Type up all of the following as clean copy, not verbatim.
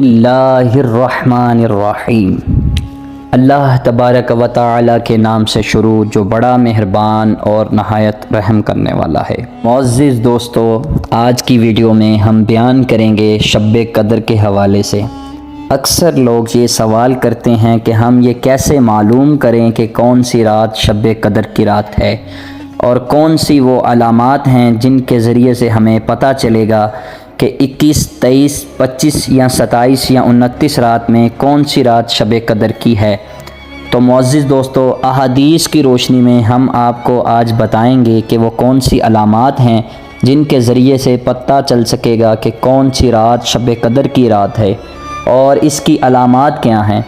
بسم اللہ الرحمن الرحیم۔ اللہ تبارک و تعالی کے نام سے شروع جو بڑا مہربان اور نہایت رحم کرنے والا ہے۔ معزز دوستو، آج کی ویڈیو میں ہم بیان کریں گے شب قدر کے حوالے سے۔ اکثر لوگ یہ سوال کرتے ہیں کہ ہم یہ کیسے معلوم کریں کہ کون سی رات شب قدر کی رات ہے، اور کون سی وہ علامات ہیں جن کے ذریعے سے ہمیں پتہ چلے گا کہ 21، 23، 25 یا 27 یا 29 رات میں کون سی رات شب قدر کی ہے۔ تو معزز دوستو، احادیث کی روشنی میں ہم آپ کو آج بتائیں گے کہ وہ کون سی علامات ہیں جن کے ذریعے سے پتہ چل سکے گا کہ کون سی رات شب قدر کی رات ہے، اور اس کی علامات کیا ہیں،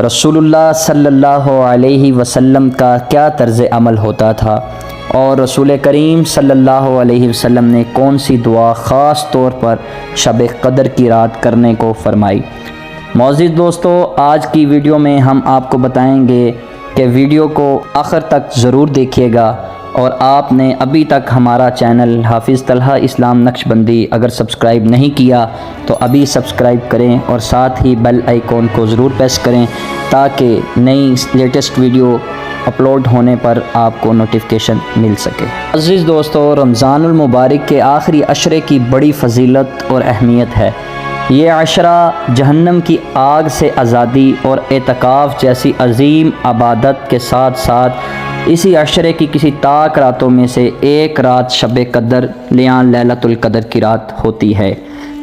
رسول اللہ صلی اللہ علیہ وسلم کا کیا طرز عمل ہوتا تھا، اور رسول کریم صلی اللہ علیہ وسلم نے کون سی دعا خاص طور پر شب قدر کی رات کرنے کو فرمائی۔ معزز دوستو، آج کی ویڈیو میں ہم آپ کو بتائیں گے کہ ویڈیو کو آخر تک ضرور دیکھیے گا، اور آپ نے ابھی تک ہمارا چینل حافظ طلحہ اسلام نقشبندی اگر سبسکرائب نہیں کیا تو ابھی سبسکرائب کریں، اور ساتھ ہی بیل آئیکن کو ضرور پریس کریں تاکہ نئی لیٹسٹ ویڈیو اپلوڈ ہونے پر آپ کو نوٹیفیکیشن مل سکے۔ عزیز دوستو، رمضان المبارک کے آخری عشرے کی بڑی فضیلت اور اہمیت ہے۔ یہ عشرہ جہنم کی آگ سے آزادی اور اعتکاف جیسی عظیم عبادت کے ساتھ ساتھ اسی عشرے کی کسی طاق راتوں میں سے ایک رات شب قدر لیلۃ القدر کی رات ہوتی ہے۔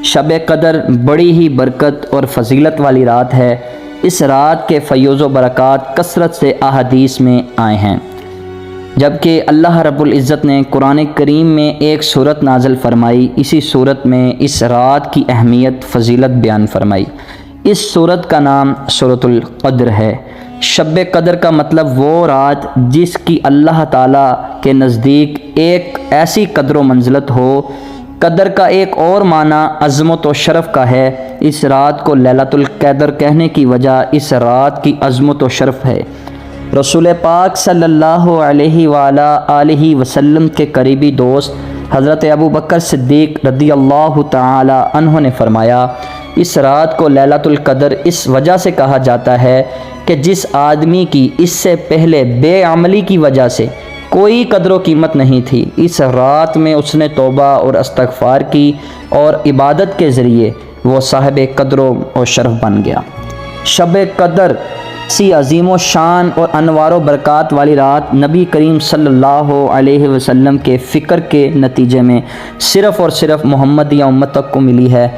شب قدر بڑی ہی برکت اور فضیلت والی رات ہے۔ اس رات کے فیوز و برکات کثرت سے احادیث میں آئے ہیں، جبکہ اللہ رب العزت نے قرآن کریم میں ایک سورت نازل فرمائی، اسی سورت میں اس رات کی اہمیت فضیلت بیان فرمائی۔ اس سورت کا نام سورۃ القدر ہے۔ شب قدر کا مطلب وہ رات جس کی اللہ تعالیٰ کے نزدیک ایک ایسی قدر و منزلت ہو۔ قدر کا ایک اور معنی عظمت و شرف کا ہے۔ اس رات کو لیلۃ القدر کہنے کی وجہ اس رات کی عظمت و شرف ہے۔ رسول پاک صلی اللہ علیہ وآلہ وسلم کے قریبی دوست حضرت ابو بکر صدیق رضی اللہ تعالی عنہ نے فرمایا، اس رات کو لیلۃ القدر اس وجہ سے کہا جاتا ہے کہ جس آدمی کی اس سے پہلے بے عملی کی وجہ سے کوئی قدر و قیمت نہیں تھی، اس رات میں اس نے توبہ اور استغفار کی، اور عبادت کے ذریعے وہ صاحب قدر و شرف بن گیا۔ شب قدر ایسی عظیم و شان اور انوار و برکات والی رات نبی کریم صلی اللہ علیہ وسلم کے فکر کے نتیجے میں صرف اور صرف محمدیہ امت تک کو ملی ہے،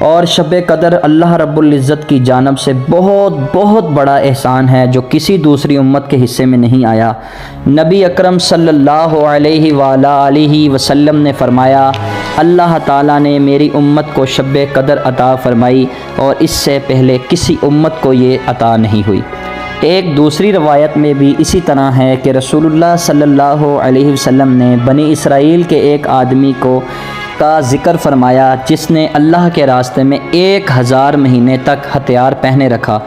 اور شب قدر اللہ رب العزت کی جانب سے بہت بہت بڑا احسان ہے جو کسی دوسری امت کے حصے میں نہیں آیا۔ نبی اکرم صلی اللہ علیہ وآلہ وسلم نے فرمایا، اللہ تعالیٰ نے میری امت کو شب قدر عطا فرمائی، اور اس سے پہلے کسی امت کو یہ عطا نہیں ہوئی۔ ایک دوسری روایت میں بھی اسی طرح ہے کہ رسول اللہ صلی اللہ علیہ وسلم نے بنی اسرائیل کے ایک آدمی کا ذکر فرمایا جس نے اللہ کے راستے میں 1000 مہینے تک ہتھیار پہنے رکھا،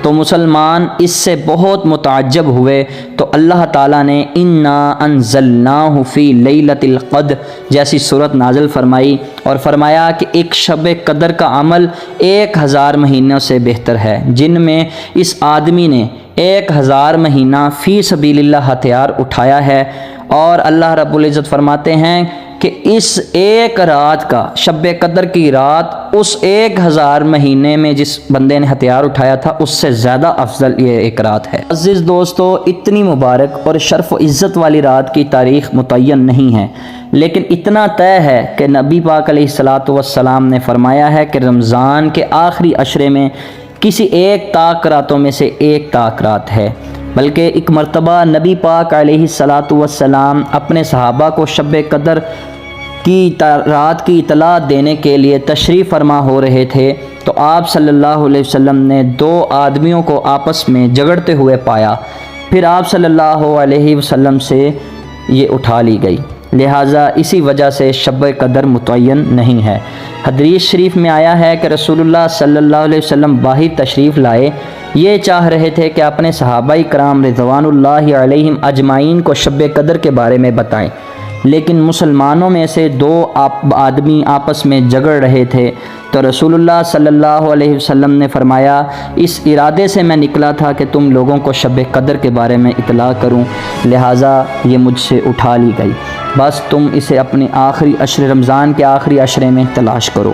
تو مسلمان اس سے بہت متعجب ہوئے، تو اللہ تعالیٰ نے انا انزلناہ فی لیلۃ القدر جیسی صورت نازل فرمائی، اور فرمایا کہ ایک شب قدر کا عمل 1000 مہینوں سے بہتر ہے، جن میں اس آدمی نے 1000 مہینہ فی سبیل اللہ ہتھیار اٹھایا ہے۔ اور اللہ رب العزت فرماتے ہیں کہ اس ایک رات کا شب قدر کی رات اس 1000 مہینے میں جس بندے نے ہتھیار اٹھایا تھا اس سے زیادہ افضل یہ ایک رات ہے۔ عزیز دوستو، اتنی مبارک اور شرف و عزت والی رات کی تاریخ متعین نہیں ہے، لیکن اتنا طے ہے کہ نبی پاک علیہ الصلاۃ والسلام نے فرمایا ہے کہ رمضان کے آخری عشرے میں کسی ایک طاق راتوں میں سے ایک طاق رات ہے، بلکہ ایک مرتبہ نبی پاک علیہ الصلاۃ والسلام اپنے صحابہ کو شب قدر کی رات کی اطلاع دینے کے لیے تشریف فرما ہو رہے تھے، تو آپ صلی اللہ علیہ وسلم نے 2 آدمیوں کو آپس میں جھگڑتے ہوئے پایا، پھر آپ صلی اللہ علیہ وسلم سے یہ اٹھا لی گئی، لہٰذا اسی وجہ سے شب قدر متعین نہیں ہے۔ حدیث شریف میں آیا ہے کہ رسول اللہ صلی اللہ علیہ وسلم باہر تشریف لائے، یہ چاہ رہے تھے کہ اپنے صحابہ کرام رضوان اللہ علیہم اجمعین کو شب قدر کے بارے میں بتائیں، لیکن مسلمانوں میں سے 2 آدمی آپس میں جھگڑ رہے تھے، تو تو رسول اللہ صلی اللہ علیہ وسلم نے فرمایا اس ارادے سے میں نکلا تھا کہ تم لوگوں کو شب قدر کے بارے میں اطلاع کروں، لہٰذا یہ مجھ سے اٹھا لی گئی، بس تم اسے اپنے آخری عشر رمضان کے آخری عشرے میں تلاش کرو۔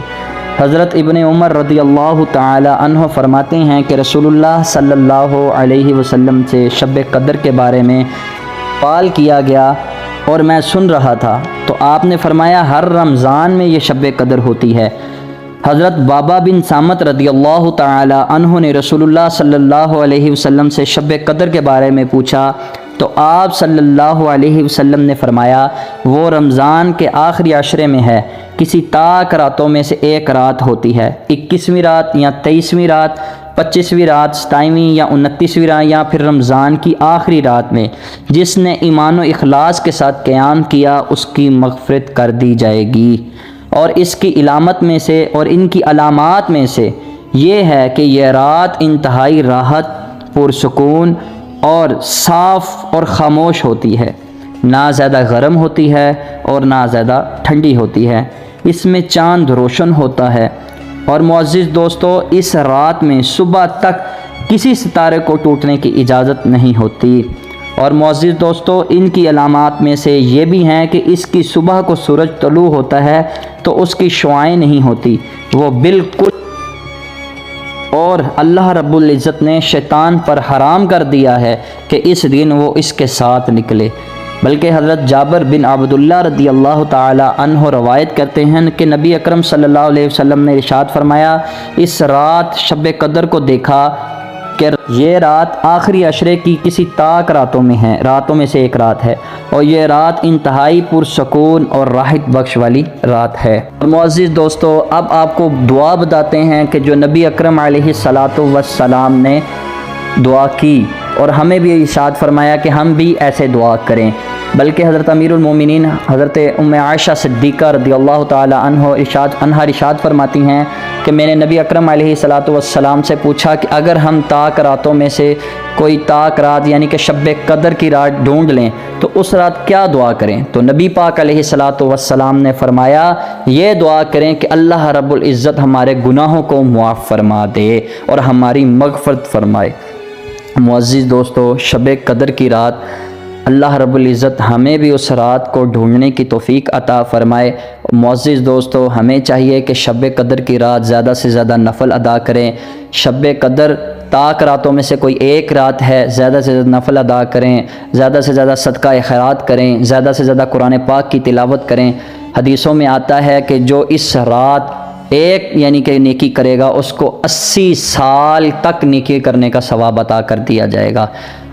حضرت ابن عمر رضی اللہ تعالی عنہ فرماتے ہیں کہ رسول اللہ صلی اللہ علیہ وسلم سے شب قدر کے بارے میں سوال کیا گیا اور میں سن رہا تھا، تو آپ نے فرمایا ہر رمضان میں یہ شب قدر ہوتی ہے۔ حضرت بابا بن سامت رضی اللہ تعالی عنہ نے رسول اللہ صلی اللہ علیہ وسلم سے شب قدر کے بارے میں پوچھا، تو آپ صلی اللہ علیہ وسلم نے فرمایا وہ رمضان کے آخری عشرے میں ہے، کسی طاق راتوں میں سے ایک رات ہوتی ہے، 21ویں رات یا 23ویں رات، 25ویں رات، 27ویں یا 29ویں رات، یا پھر رمضان کی آخری رات میں جس نے ایمان و اخلاص کے ساتھ قیام کیا اس کی مغفرت کر دی جائے گی۔ اور اس کی علامت میں سے اور ان کی علامات میں سے یہ ہے کہ یہ رات انتہائی راحت، پرسکون اور صاف اور خاموش ہوتی ہے، نہ زیادہ گرم ہوتی ہے اور نہ زیادہ ٹھنڈی ہوتی ہے، اس میں چاند روشن ہوتا ہے، اور معزز دوستو اس رات میں صبح تک کسی ستارے کو ٹوٹنے کی اجازت نہیں ہوتی۔ اور معزز دوستو ان کی علامات میں سے یہ بھی ہیں کہ اس کی صبح کو سورج طلوع ہوتا ہے تو اس کی شعاعیں نہیں ہوتی، وہ بالکل، اور اللہ رب العزت نے شیطان پر حرام کر دیا ہے کہ اس دن وہ اس کے ساتھ نکلے، بلکہ حضرت جابر بن عبداللہ رضی اللہ تعالی عنہ روایت کرتے ہیں کہ نبی اکرم صلی اللہ علیہ وسلم نے ارشاد فرمایا اس رات شب قدر کو دیکھا کہ یہ رات آخری عشرے کی کسی طاق راتوں میں ہے، راتوں میں سے ایک رات ہے، اور یہ رات انتہائی پرسکون اور راحت بخش والی رات ہے۔ اور معزز دوستو اب آپ کو دعا بتاتے ہیں کہ جو نبی اکرم علیہ الصلاۃ والسلام نے دعا کی اور ہمیں بھی ارشاد فرمایا کہ ہم بھی ایسے دعا کریں، بلکہ حضرت امیر المومنین حضرت ام عائشہ صدیقہ رضی اللہ تعالی عنہا ارشاد فرماتی ہیں کہ میں نے نبی اکرم علیہ الصلاۃ والسلام سے پوچھا کہ اگر ہم طاق راتوں میں سے کوئی طاق رات یعنی کہ شب قدر کی رات ڈھونڈ لیں تو اس رات کیا دعا کریں، تو نبی پاک علیہ الصلاۃ والسلام نے فرمایا یہ دعا کریں کہ اللہ رب العزت ہمارے گناہوں کو معاف فرما دے اور ہماری مغفرت فرمائے۔ معزز دوستو شب قدر کی رات اللہ رب العزت ہمیں بھی اس رات کو ڈھونڈنے کی توفیق عطا فرمائے۔ معزز دوستو ہمیں چاہیے کہ شب قدر کی رات زیادہ سے زیادہ نفل ادا کریں، شب قدر طاق راتوں میں سے کوئی ایک رات ہے، زیادہ سے زیادہ نفل ادا کریں، زیادہ سے زیادہ صدقہ خیرات کریں، زیادہ سے زیادہ قرآن پاک کی تلاوت کریں۔ حدیثوں میں آتا ہے کہ جو اس رات ایک یعنی کہ نیکی کرے گا اس کو 80 سال تک نیکی کرنے کا ثواب عطا کر دیا جائے گا۔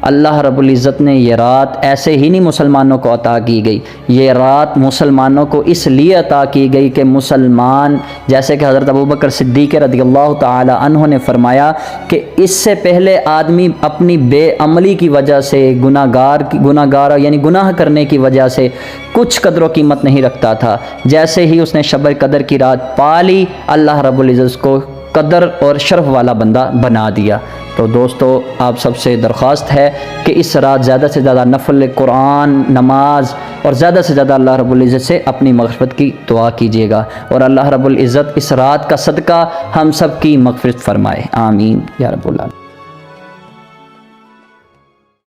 اللہ رب العزت نے یہ رات ایسے ہی نہیں مسلمانوں کو عطا کی گئی، یہ رات مسلمانوں کو اس لیے عطا کی گئی کہ مسلمان، جیسے کہ حضرت ابوبکر صدیق رضی اللہ تعالی عنہ نے فرمایا کہ اس سے پہلے آدمی اپنی بے عملی کی وجہ سے گناہگار یعنی گناہ کرنے کی وجہ سے کچھ قدر و قیمت نہیں رکھتا تھا، جیسے ہی اس نے شب قدر کی رات پا لی اللہ رب العزت کو قدر اور شرف والا بندہ بنا دیا۔ تو دوستو آپ سب سے درخواست ہے کہ اس رات زیادہ سے زیادہ نفل قرآن، نماز اور زیادہ سے زیادہ اللہ رب العزت سے اپنی مغفرت کی دعا کیجیے گا، اور اللہ رب العزت اس رات کا صدقہ ہم سب کی مغفرت فرمائے، آمین یا رب العالمین۔